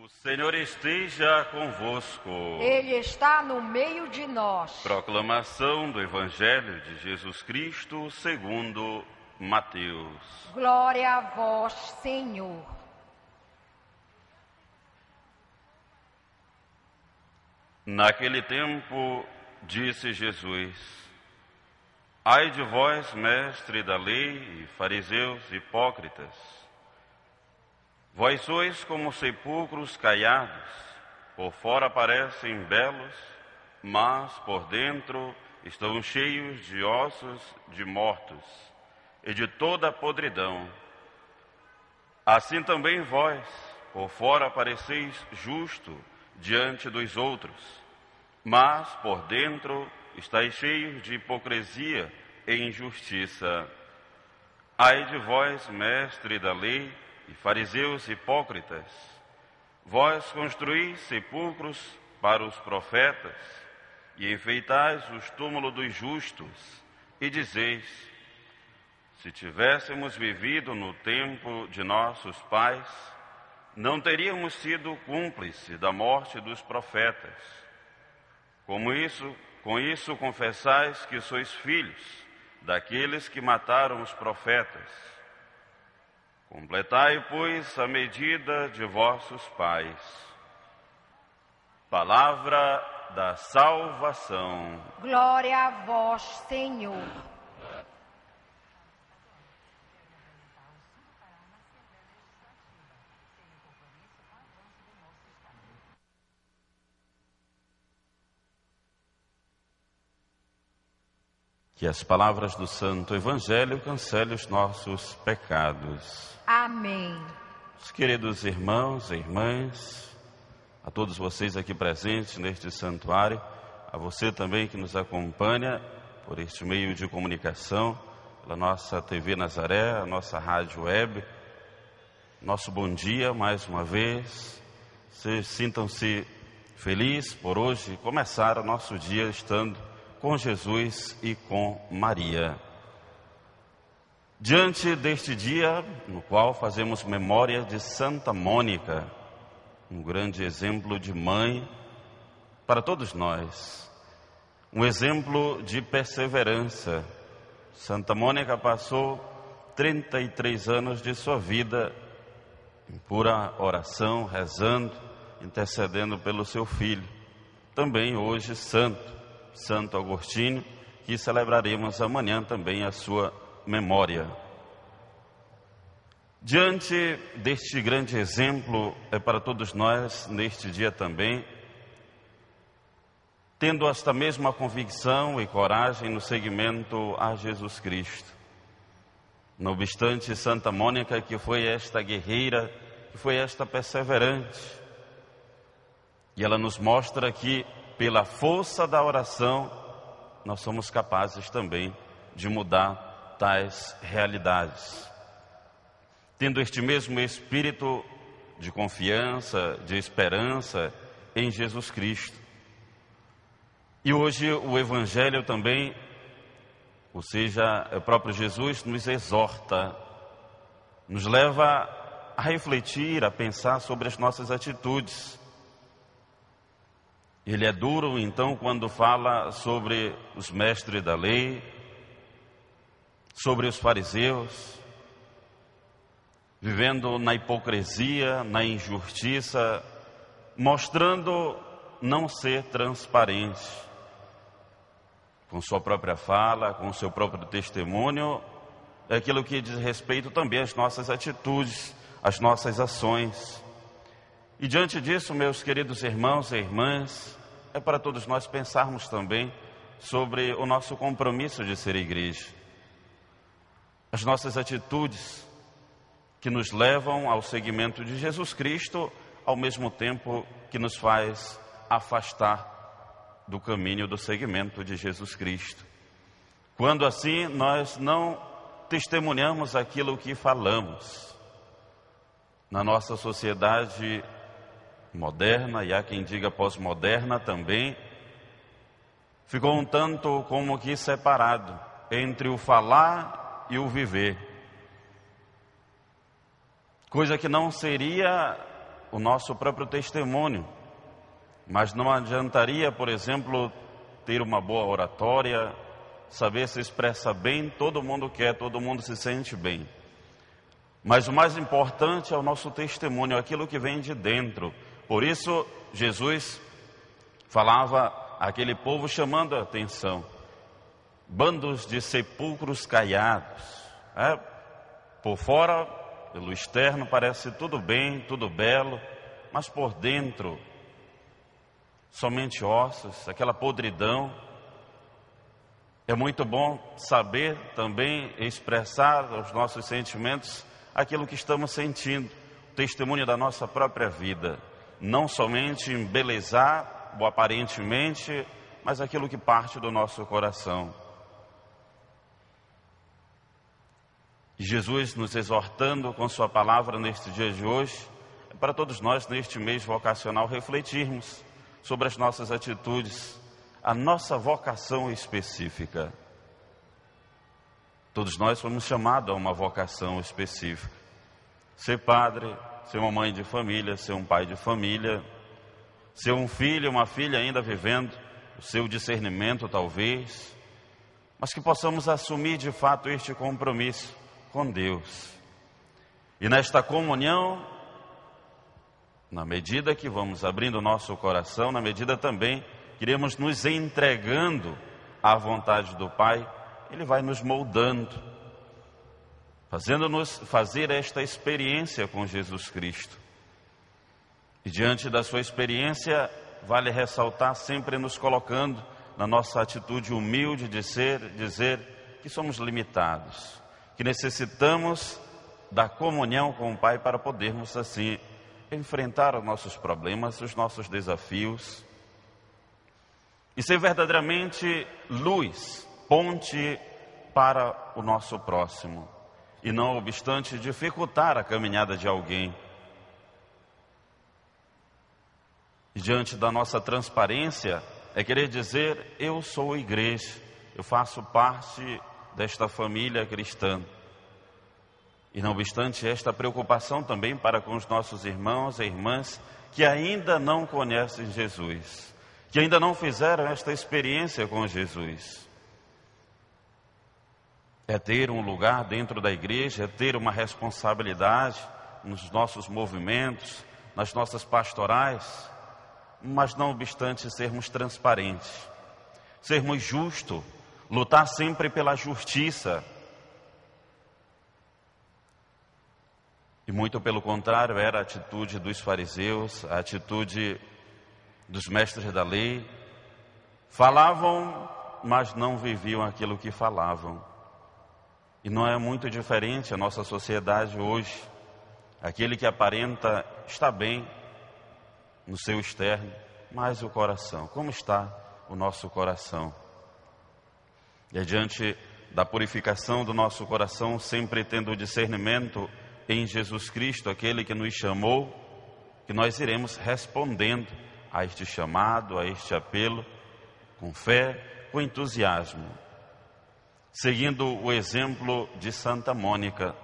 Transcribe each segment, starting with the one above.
O Senhor esteja convosco. Ele está no meio de nós. Proclamação do Evangelho de Jesus Cristo segundo Mateus. Glória a vós, Senhor. Naquele tempo, disse Jesus: Ai de vós, mestre da lei e fariseus hipócritas! Vós sois como sepulcros caiados, por fora parecem belos, mas por dentro estão cheios de ossos de mortos e de toda a podridão. Assim também vós, por fora pareceis justo diante dos outros, mas por dentro estáis cheios de hipocrisia e injustiça. Ai de vós, mestre da lei e fariseus hipócritas! Vós construís sepulcros para os profetas e enfeitais os túmulos dos justos, e dizeis: se tivéssemos vivido no tempo de nossos pais, não teríamos sido cúmplices da morte dos profetas. Com isso confessais que sois filhos daqueles que mataram os profetas. Completai, pois, a medida de vossos pais. Palavra da salvação. Glória a vós, Senhor. Que as palavras do Santo Evangelho cancelem os nossos pecados. Amém. Os queridos irmãos e irmãs, a todos vocês aqui presentes neste santuário, a você também que nos acompanha por este meio de comunicação, pela nossa TV Nazaré, a nossa rádio web, nosso bom dia mais uma vez. Sintam-se felizes por hoje começar o nosso dia estando com Jesus e com Maria. Diante deste dia, no qual fazemos memória de Santa Mônica, um grande exemplo de mãe para todos nós, um exemplo de perseverança. Santa Mônica passou 33 anos de sua vida em pura oração, rezando, intercedendo pelo seu filho, também hoje Santo Agostinho, que celebraremos amanhã também a sua memória. Diante deste grande exemplo, é para todos nós, neste dia também, tendo esta mesma convicção e coragem no seguimento a Jesus Cristo. Não obstante, Santa Mônica, que foi esta guerreira, que foi esta perseverante, e ela nos mostra que pela força da oração, nós somos capazes também de mudar tais realidades. Tendo este mesmo espírito de confiança, de esperança em Jesus Cristo. E hoje o Evangelho também, ou seja, o próprio Jesus nos exorta, nos leva a refletir, a pensar sobre as nossas atitudes. Ele é duro, então, quando fala sobre os mestres da lei, sobre os fariseus, vivendo na hipocrisia, na injustiça, mostrando não ser transparente com sua própria fala, com seu próprio testemunho, é aquilo que diz respeito também às nossas atitudes, às nossas ações. E diante disso, meus queridos irmãos e irmãs, é para todos nós pensarmos também sobre o nosso compromisso de ser igreja. As nossas atitudes que nos levam ao seguimento de Jesus Cristo, ao mesmo tempo que nos faz afastar do caminho do seguimento de Jesus Cristo. Quando assim nós não testemunhamos aquilo que falamos. Na nossa sociedade moderna, e há quem diga pós-moderna também, ficou um tanto como que separado entre o falar e o viver. Coisa que não seria o nosso próprio testemunho. Mas não adiantaria, por exemplo, ter uma boa oratória, saber se expressa bem, todo mundo quer, todo mundo se sente bem. Mas o mais importante é o nosso testemunho, aquilo que vem de dentro. Por isso, Jesus falava àquele povo chamando a atenção. Bandos de sepulcros caiados. Por fora, pelo externo, parece tudo bem, tudo belo, mas por dentro, somente ossos, aquela podridão. É muito bom saber também expressar aos nossos sentimentos aquilo que estamos sentindo, o testemunho da nossa própria vida. Não somente embelezar o aparentemente, mas aquilo que parte do nosso coração. E Jesus nos exortando com sua palavra neste dia de hoje, é para todos nós neste mês vocacional refletirmos sobre as nossas atitudes, a nossa vocação específica. Todos nós fomos chamados a uma vocação específica. Ser padre, ser uma mãe de família, ser um pai de família, ser um filho, uma filha ainda vivendo o seu discernimento talvez, mas que possamos assumir de fato este compromisso com Deus. E nesta comunhão, na medida que vamos abrindo o nosso coração, na medida também que iremos nos entregando à vontade do Pai, Ele vai nos moldando, fazendo-nos fazer esta experiência com Jesus Cristo. E diante da sua experiência, vale ressaltar, sempre nos colocando na nossa atitude humilde de dizer que somos limitados, que necessitamos da comunhão com o Pai para podermos assim enfrentar os nossos problemas, os nossos desafios e ser verdadeiramente luz, ponte para o nosso próximo e não obstante dificultar a caminhada de alguém. E diante da nossa transparência é querer dizer: eu sou igreja, eu faço parte desta família cristã. E não obstante esta preocupação também para com os nossos irmãos e irmãs que ainda não conhecem Jesus, que ainda não fizeram esta experiência com Jesus. É ter um lugar dentro da igreja, é ter uma responsabilidade nos nossos movimentos, nas nossas pastorais, mas não obstante sermos transparentes, sermos justos, lutar sempre pela justiça. E muito pelo contrário, era a atitude dos fariseus, a atitude dos mestres da lei. Falavam, mas não viviam aquilo que falavam. E não é muito diferente a nossa sociedade hoje. Aquele que aparenta está bem no seu externo, mas o coração, como está o nosso coração? E diante da purificação do nosso coração, sempre tendo o discernimento em Jesus Cristo, aquele que nos chamou, que nós iremos respondendo a este chamado, a este apelo, com fé, com entusiasmo. Seguindo o exemplo de Santa Mônica,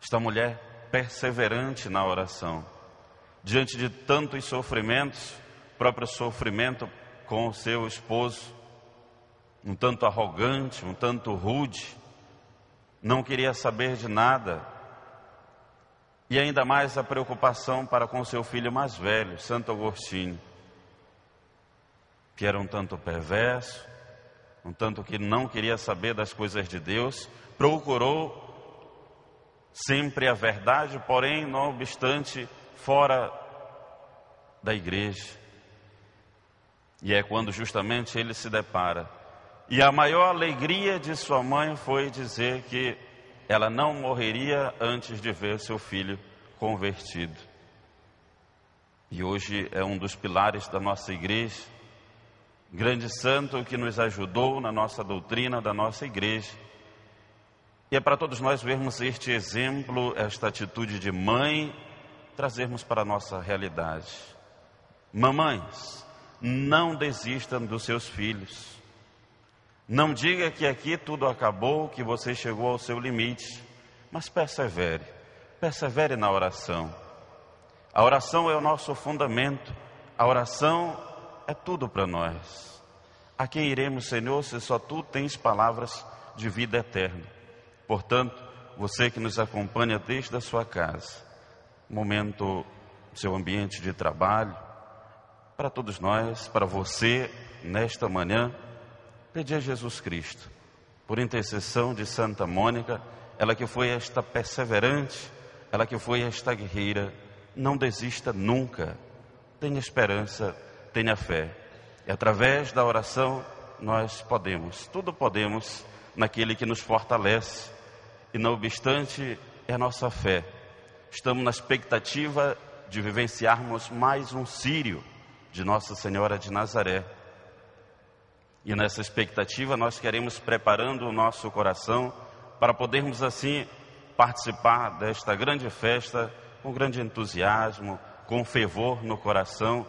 esta mulher perseverante na oração, diante de tantos sofrimentos, próprio sofrimento com o seu esposo, um tanto arrogante, um tanto rude, não queria saber de nada, e ainda mais a preocupação para com seu filho mais velho, Santo Agostinho, que era um tanto perverso, um tanto que não queria saber das coisas de Deus, procurou sempre a verdade, porém, não obstante, fora da igreja. E é quando justamente ele se depara. E a maior alegria de sua mãe foi dizer que ela não morreria antes de ver seu filho convertido. E hoje é um dos pilares da nossa igreja, grande santo que nos ajudou na nossa doutrina da nossa igreja. E é para todos nós vermos este exemplo, esta atitude de mãe, trazermos para a nossa realidade. Mamães, não desistam dos seus filhos. Não diga que aqui tudo acabou, que você chegou ao seu limite, mas persevere na oração. A oração é o nosso fundamento. A oração é tudo para nós. A quem iremos, Senhor, se só Tu tens palavras de vida eterna? Portanto, você que nos acompanha desde a sua casa, momento, seu ambiente de trabalho, para todos nós, para você, nesta manhã, pedir a Jesus Cristo, por intercessão de Santa Mônica, ela que foi esta perseverante, ela que foi esta guerreira, não desista nunca, tenha esperança, tenha fé. E através da oração nós podemos, tudo podemos naquele que nos fortalece. E não obstante, é a nossa fé. Estamos na expectativa de vivenciarmos mais um círio de Nossa Senhora de Nazaré. E nessa expectativa nós queremos preparando o nosso coração para podermos assim participar desta grande festa com grande entusiasmo, com fervor no coração,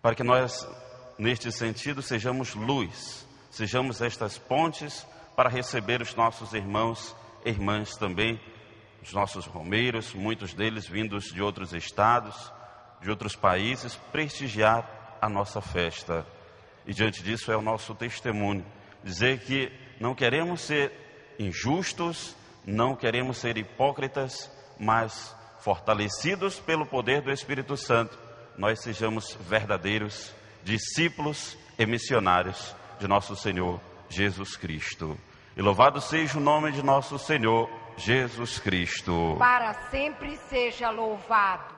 para que nós, neste sentido, sejamos luz, sejamos estas pontes para receber os nossos irmãos e irmãs também, os nossos romeiros, muitos deles vindos de outros estados, de outros países, prestigiar a nossa festa. E diante disso é o nosso testemunho, dizer que não queremos ser injustos, não queremos ser hipócritas, mas fortalecidos pelo poder do Espírito Santo, nós sejamos verdadeiros discípulos e missionários de nosso Senhor Jesus Cristo. E louvado seja o nome de nosso Senhor Jesus Cristo. Para sempre seja louvado.